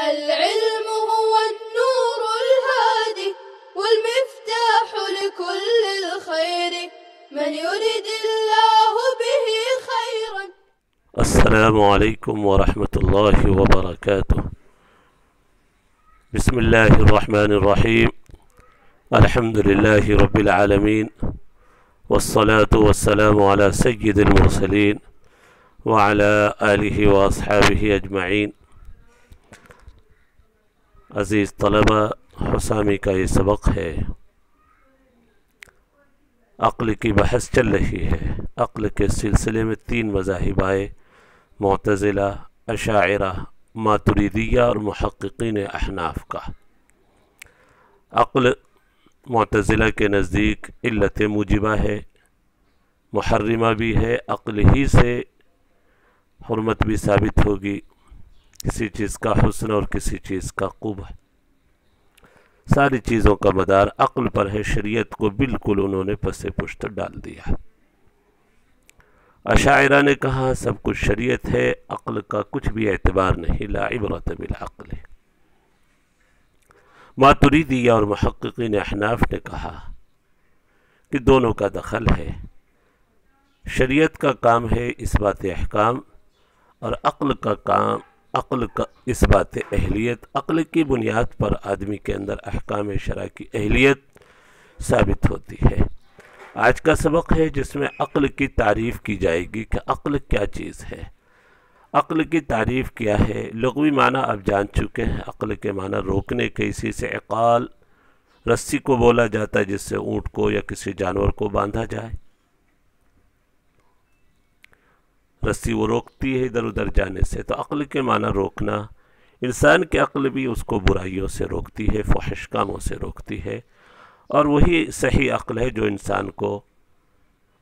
العلم هو النور الهادي والمفتاح لكل الخير من يريد الله به خيرا. السلام علیکم ورحمۃ اللہ وبرکاتہ. بسم اللہ الرحمن الرحیم. الحمد للہ رب العالمین والصلاة والسلام علی سید المرسلین وعلی آلہ واصحابہ اجمعین. عزیز طلبہ، حسامی کا یہ سبق ہے. عقل کی بحث چل رہی ہے. عقل کے سلسلے میں 3 مذاہب آئے: معتزلہ، اشاعرہ، ماتریدیہ اور محققین احناف کا. عقل معتزلہ کے نزدیک علت موجبہ ہے، محرمہ بھی ہے. عقل ہی سے حرمت بھی ثابت ہوگی، کسی چیز کا حسن اور کسی چیز کا قبح. ساری چیزوں کا مدار عقل پر ہے. شریعت کو بالکل انہوں نے پس پشت ڈال دیا. اشاعرہ نے کہا سب کچھ شریعت ہے، عقل کا کچھ بھی اعتبار نہیں، لا عبرت بالعقل. ماتریدیہ اور محققین احناف نے کہا کہ دونوں کا دخل ہے. شریعت کا کام ہے اثبات احکام اور عقل کا کام اثبات اہلیت. عقل کی بنیاد پر آدمی کے اندر احکام شرع کی اہلیت ثابت ہوتی ہے. آج کا سبق ہے جس میں عقل کی تعریف کی جائے گی کہ عقل کیا چیز ہے. عقل کی تعریف کیا ہے؟ لغوی معنی آپ جان چکے ہیں. عقل کے معنی روکنے کے، اسی سے عقال رسی کو بولا جاتا ہے جس سے اونٹ کو یا کسی جانور کو باندھا جائے. رسی وہ روکتی ہے ادھر ادھر جانے سے. تو عقل کے معنی روکنا. انسان کی عقل بھی اس کو برائیوں سے روکتی ہے، فحش کاموں سے روکتی ہے، اور وہی صحیح عقل ہے جو انسان کو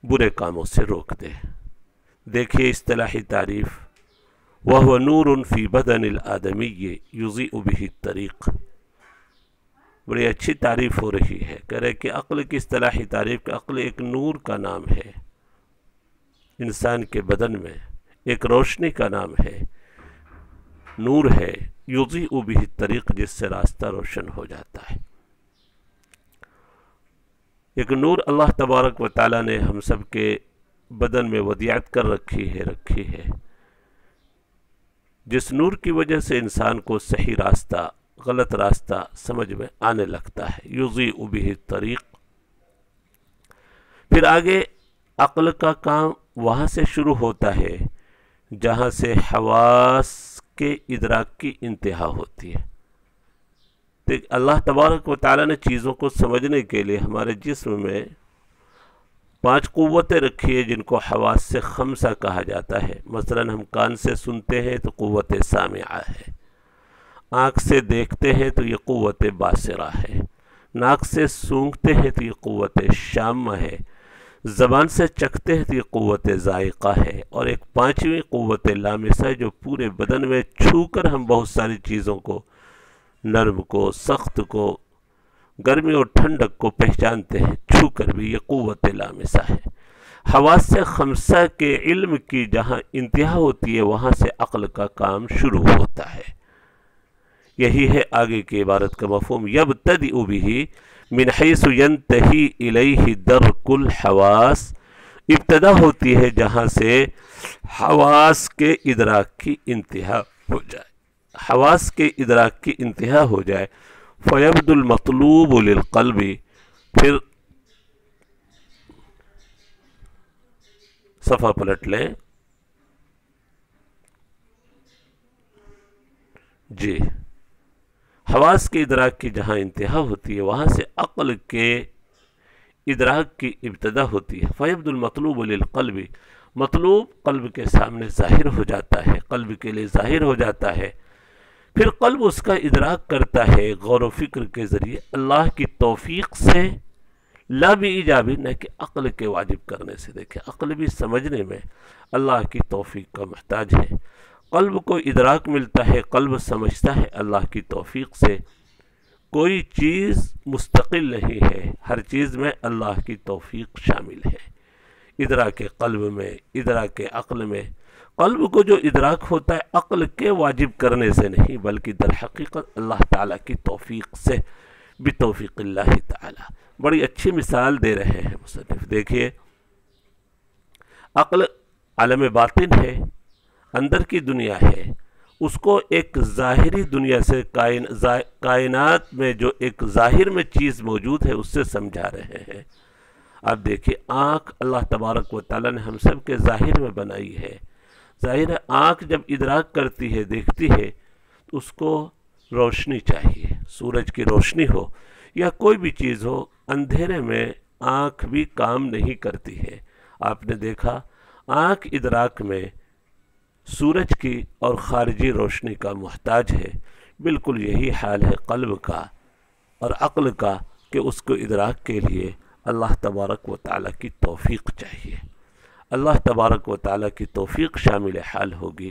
برے کاموں سے روک دے. دیکھیے اصطلاحی تعریف: وَهُوَ نُورٌ فِي بَدَنِ الْآدَمِيِّ يُضِيءُ بِهِ الطَّرِيقَ. بڑی اچھی تعریف ہو رہی ہے. کہہ رہے کہ عقل کی اصطلاحی تعریف کہ عقل ایک نور کا نام ہے، انسان کے بدن میں ایک روشنی کا نام ہے، نور ہے. یضیء بہ الطریق، جس سے راستہ روشن ہو جاتا ہے. ایک نور اللہ تبارک و تعالیٰ نے ہم سب کے بدن میں ودیعت کر رکھی ہے، جس نور کی وجہ سے انسان کو صحیح راستہ غلط راستہ سمجھ میں آنے لگتا ہے. یضیء بہ الطریق. پھر آگے عقل کا کام وہاں سے شروع ہوتا ہے جہاں سے حواس کے ادراک کی انتہا ہوتی ہے. اللہ تبارک و تعالیٰ نے چیزوں کو سمجھنے کے لیے ہمارے جسم میں 5 قوتیں رکھی ہیں جن کو حواس سے خمسہ کہا جاتا ہے. مثلا ہم کان سے سنتے ہیں تو قوت سامعہ ہے، آنکھ سے دیکھتے ہیں تو یہ قوت باصرہ ہے، ناک سے سونگھتے ہیں تو یہ قوت شامہ ہے، زبان سے چکھتے ہیں تو یہ قوت ذائقہ ہے، اور ایک 5ویں قوت لامسہ ہے جو پورے بدن میں چھو کر ہم بہت ساری چیزوں کو، نرم کو، سخت کو، گرمی اور ٹھنڈک کو پہچانتے ہیں چھو کر بھی. یہ قوت لامسہ ہے. حواس سے خمسہ کے علم کی جہاں انتہا ہوتی ہے وہاں سے عقل کا کام شروع ہوتا ہے. یہی ہے آگے کی عبارت کا مفہوم: یبتدئ بہ من حیث ینتہی الیہ درک الحواس. ابتدا ہوتی ہے جہاں سے حواس کے ادراک کی انتہا ہو جائے. حواس کے ادراک کی انتہا ہو جائے. فیبدو المطلوب للقلب. پھر صفحہ پلٹ لیں جی. حواس کے ادراک کی جہاں انتہا ہوتی ہے وہاں سے عقل کے ادراک کی ابتدا ہوتی ہے. فیبدو المطلوب للقلب. مطلوب قلب کے سامنے ظاہر ہو جاتا ہے، قلب کے لیے ظاہر ہو جاتا ہے. پھر قلب اس کا ادراک کرتا ہے غور و فکر کے ذریعے اللہ کی توفیق سے، لا بھی ایجابی، نہ کہ عقل کے واجب کرنے سے. دیکھیں عقل بھی سمجھنے میں اللہ کی توفیق کا محتاج ہے. قلب کو ادراک ملتا ہے، قلب سمجھتا ہے اللہ کی توفیق سے. کوئی چیز مستقل نہیں ہے، ہر چیز میں اللہ کی توفیق شامل ہے. ادراک قلب میں، ادراک عقل میں قلب کو جو ادراک ہوتا ہے عقل کے واجب کرنے سے نہیں بلکہ در حقیقت اللہ تعالیٰ کی توفیق سے، بتوفیق اللہ تعالیٰ۔ بڑی اچھی مثال دے رہے ہیں مصنف، دیکھیے عقل عالم باطن ہے، اندر کی دنیا ہے، اس کو ایک ظاہری دنیا سے کائنات میں جو ایک ظاہر میں چیز موجود ہے اس سے سمجھا رہے ہیں۔ اب دیکھیے آنکھ اللہ تبارک و تعالیٰ نے ہم سب کے ظاہر میں بنائی ہے۔ ظاہر ہے آنکھ جب ادراک کرتی ہے، دیکھتی ہے، تو اس کو روشنی چاہیے، سورج کی روشنی ہو یا کوئی بھی چیز ہو، اندھیرے میں آنکھ بھی کام نہیں کرتی ہے۔ آپ نے دیکھا آنکھ ادراک میں سورج کی اور خارجی روشنی کا محتاج ہے، بالکل یہی حال ہے قلب کا اور عقل کا کہ اس کو ادراک کے لیے اللہ تبارک و تعالیٰ کی توفیق چاہیے۔ اللہ تبارک و تعالیٰ کی توفیق شامل حال ہوگی۔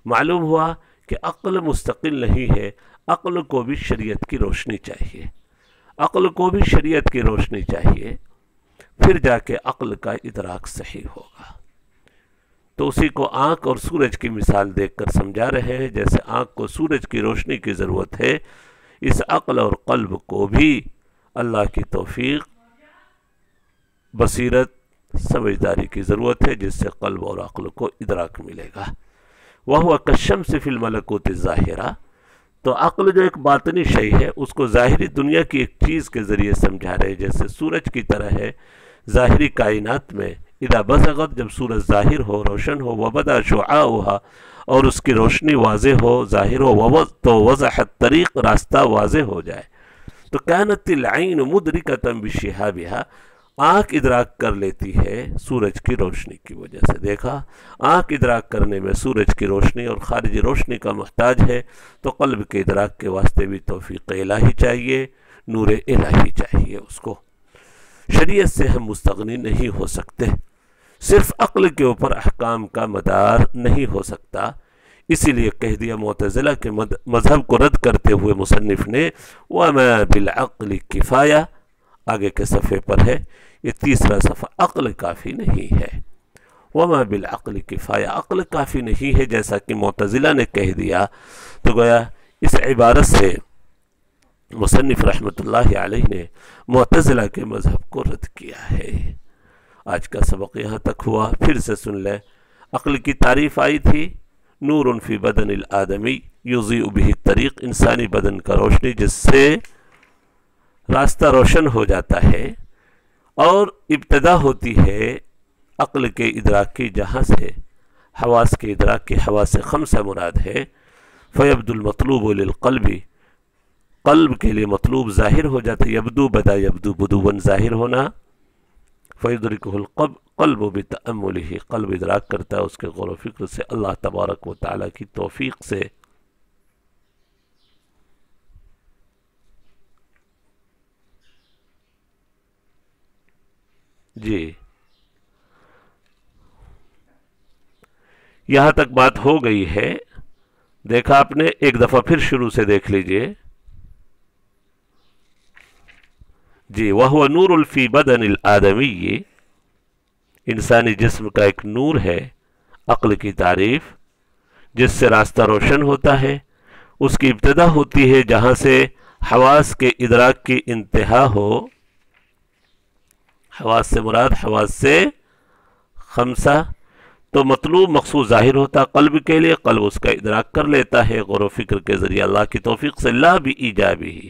معلوم ہوا کہ عقل مستقل نہیں ہے، عقل کو بھی شریعت کی روشنی چاہیے، عقل کو بھی شریعت کی روشنی چاہیے، پھر جا کے عقل کا ادراک صحیح ہوگا۔ تو اسی کو آنکھ اور سورج کی مثال دیکھ کر سمجھا رہے ہیں، جیسے آنکھ کو سورج کی روشنی کی ضرورت ہے، اس عقل اور قلب کو بھی اللہ کی توفیق، بصیرت، سمجھداری کی ضرورت ہے، جس سے قلب اور عقل کو ادراک ملے گا۔ وَهُوَ كَالشَّمْسِ فِي الْمَلَكُوتِ الظَّاهِرَةِ، تو عقل جو ایک باطنی شے ہے اس کو ظاہری دنیا کی ایک چیز کے ذریعے سمجھا رہے، جیسے سورج کی طرح ہے ظاہری کائنات میں، اذا بزغت، جب سورج ظاہر ہو، روشن ہو، وبدا شعاؤها، اور اس کی روشنی واضح ہو، ظاہر ہو، تو وضح الطریق، راستہ واضح ہو جائے، تو كانت العین مدرکۃ بشہابها، آنکھ ادراک کر لیتی ہے سورج کی روشنی کی وجہ سے۔ دیکھا آنکھ ادراک کرنے میں سورج کی روشنی اور خارجی روشنی کا محتاج ہے، تو قلب کے ادراک کے واسطے بھی توفیق الہی چاہیے، نور الہی چاہیے اس کو۔ شریعت سے ہم مستغنی نہیں ہو سکتے، صرف عقل کے اوپر احکام کا مدار نہیں ہو سکتا، اسی لیے کہہ دیا معتزلہ کے مذہب کو رد کرتے ہوئے مصنف نے وَمَا بِالْعَقْلِ كِفَایَةٌ، آگے کے صفحے پر ہے، یہ تیسرا صفحہ، عقل کافی نہیں ہے۔ وَمَا بِالْعَقْلِ كِفَایَةٌ، عقل کافی نہیں ہے جیسا کہ معتزلہ نے کہہ دیا، تو گویا اس عبارت سے مصنف رحمت اللہ علیہ نے معتزلہ کے مذہب کو رد کیا ہے۔ آج کا سبق یہاں تک ہوا، پھر سے سن لیں۔ عقل کی تعریف آئی تھی، نور فی بدن الآدمی یضیء بہ الطریق، انسانی بدن کا روشنی جس سے راستہ روشن ہو جاتا ہے، اور ابتدا ہوتی ہے عقل کے ادراک کی، جہاں سے حواس کے ادراک کی، حواس خمسہ مراد ہے۔ فیبدو المطلوب للقلب، قلب کے لیے مطلوب ظاہر ہو جاتا ہے، یبدو بدا یبدو بدون، ظاہر ہونا۔ فیدرکہ القلب بتأملہ، قلب ادراک کرتا ہے اس کے غور و فکر سے، اللہ تبارک و تعالیٰ کی توفیق سے۔ جی یہاں تک بات ہو گئی ہے، دیکھا آپ نے، ایک دفعہ پھر شروع سے دیکھ لیجئے۔ جی وَهُوَ نُورٌ فِي بَدَنِ الْآدَمِيِّ، انسانی جسم کا ایک نور ہے، عقل کی تعریف، جس سے راستہ روشن ہوتا ہے، اس کی ابتدا ہوتی ہے جہاں سے حواس کے ادراک کی انتہا ہو۔ حواس سے مراد حواس سے خمسہ، تو مطلوب مقصود ظاہر ہوتا قلب کے لیے، قلب اس کا ادراک کر لیتا ہے غور و فکر کے ذریعے اللہ کی توفیق سے، لا بِإِیجابِہ،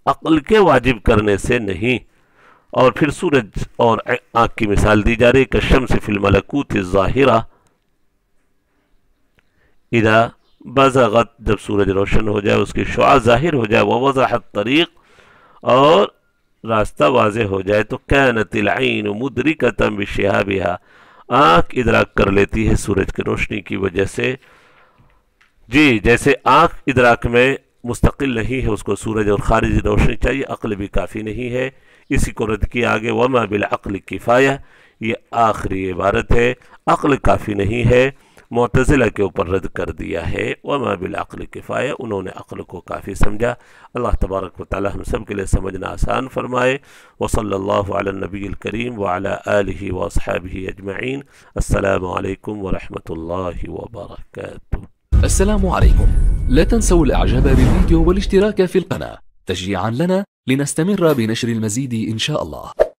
عقل کے واجب کرنے سے نہیں۔ اور پھر سورج اور آنکھ کی مثال دی جا رہی، کالشمس فی الملکوت الظاہرہ، اذا بزغت، جب سورج روشن ہو جائے، اس کی شعاع ظاہر ہو جائے، ووضح الطریق، اور راستہ واضح ہو جائے، تو کانت العین مدرکۃ بشہابہا، آنکھ ادراک کر لیتی ہے سورج کی روشنی کی وجہ سے۔ جی جیسے آنکھ ادراک میں مستقل نہیں ہے، اس کو سورج اور خارجی روشنی چاہیے، عقل بھی کافی نہیں ہے، اسی کو رد کیا آگے، وما بالعقل کفایہ، یہ آخری عبارت ہے، عقل کافی نہیں ہے، معتزلہ کے اوپر رد کر دیا ہے. وما بالعقل کفایہ، انہوں نے عقل کو کافی سمجھا. اللہ تبارک و تعالی ہم سب کے لیے سمجھنا آسان فرمائے. وصلی اللہ علی النبی الکریم وعلی آلہ واصحابہ اجمعین. السلام علیکم ورحمۃ اللہ وبرکاتہ. السلام عليكم. لا تنسوا الاعجاب بالفيديو والاشتراك في القناة تشجيعا لنا لنستمر بنشر المزيد إن شاء الله.